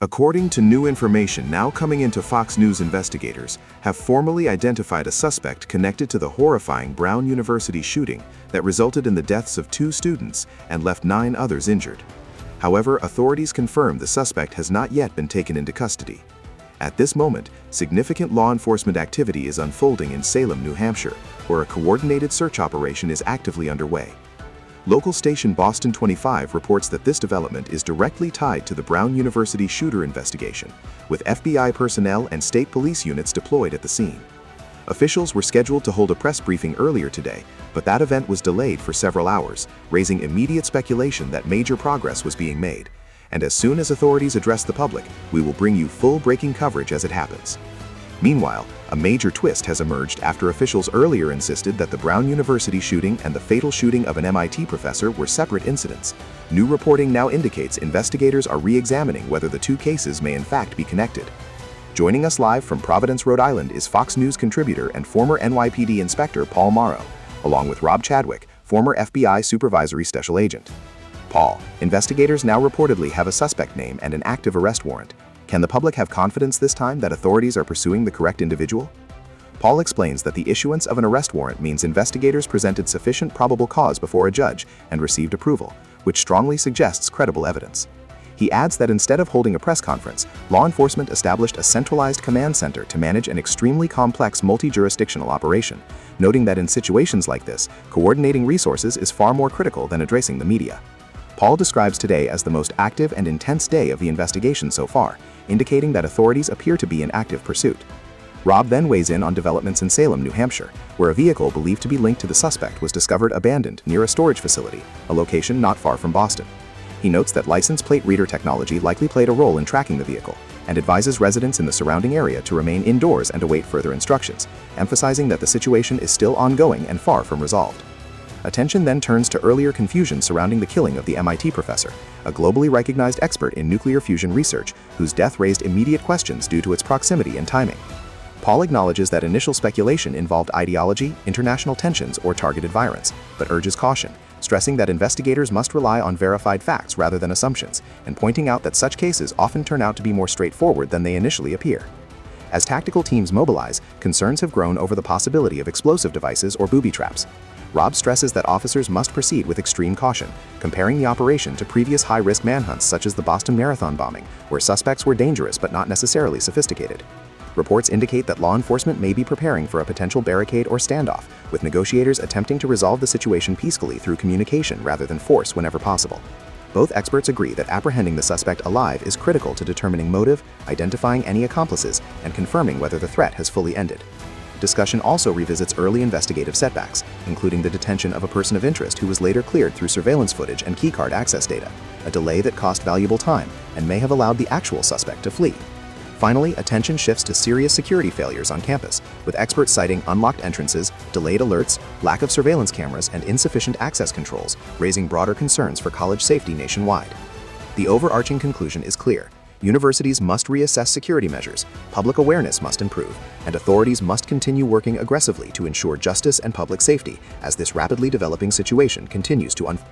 According to new information now coming into Fox News, investigators have formally identified a suspect connected to the horrifying Brown University shooting that resulted in the deaths of 2 students and left 9 others injured. However, authorities confirm the suspect has not yet been taken into custody. At this moment, significant law enforcement activity is unfolding in Salem, New Hampshire, where a coordinated search operation is actively underway. Local station Boston 25 reports that this development is directly tied to the Brown University shooter investigation, with FBI personnel and state police units deployed at the scene. Officials were scheduled to hold a press briefing earlier today, but that event was delayed for several hours, raising immediate speculation that major progress was being made. And as soon as authorities address the public, we will bring you full breaking coverage as it happens. Meanwhile, a major twist has emerged after officials earlier insisted that the Brown University shooting and the fatal shooting of an MIT professor were separate incidents. New reporting now indicates investigators are re-examining whether the 2 cases may in fact be connected. Joining us live from Providence, Rhode Island is Fox News contributor and former NYPD Inspector Paul Morrow, along with Rob Chadwick, former FBI Supervisory Special Agent. Paul, investigators now reportedly have a suspect name and an active arrest warrant. Can the public have confidence this time that authorities are pursuing the correct individual? Paul explains that the issuance of an arrest warrant means investigators presented sufficient probable cause before a judge and received approval, which strongly suggests credible evidence. He adds that instead of holding a press conference, law enforcement established a centralized command center to manage an extremely complex multi-jurisdictional operation, noting that in situations like this, coordinating resources is far more critical than addressing the media. Paul describes today as the most active and intense day of the investigation so far, indicating that authorities appear to be in active pursuit. Rob then weighs in on developments in Salem, New Hampshire, where a vehicle believed to be linked to the suspect was discovered abandoned near a storage facility, a location not far from Boston. He notes that license plate reader technology likely played a role in tracking the vehicle, and advises residents in the surrounding area to remain indoors and await further instructions, emphasizing that the situation is still ongoing and far from resolved. Attention then turns to earlier confusion surrounding the killing of the MIT professor, a globally recognized expert in nuclear fusion research, whose death raised immediate questions due to its proximity and timing. Paul acknowledges that initial speculation involved ideology, international tensions, or targeted violence, but urges caution, stressing that investigators must rely on verified facts rather than assumptions, and pointing out that such cases often turn out to be more straightforward than they initially appear. As tactical teams mobilize, concerns have grown over the possibility of explosive devices or booby traps. Rob stresses that officers must proceed with extreme caution, comparing the operation to previous high-risk manhunts such as the Boston Marathon bombing, where suspects were dangerous but not necessarily sophisticated. Reports indicate that law enforcement may be preparing for a potential barricade or standoff, with negotiators attempting to resolve the situation peacefully through communication rather than force whenever possible. Both experts agree that apprehending the suspect alive is critical to determining motive, identifying any accomplices, and confirming whether the threat has fully ended. Discussion also revisits early investigative setbacks, including the detention of a person of interest who was later cleared through surveillance footage and keycard access data, a delay that cost valuable time and may have allowed the actual suspect to flee. Finally, attention shifts to serious security failures on campus, with experts citing unlocked entrances, delayed alerts, lack of surveillance cameras, and insufficient access controls, raising broader concerns for college safety nationwide. The overarching conclusion is clear. Universities must reassess security measures, public awareness must improve, and authorities must continue working aggressively to ensure justice and public safety as this rapidly developing situation continues to unfold.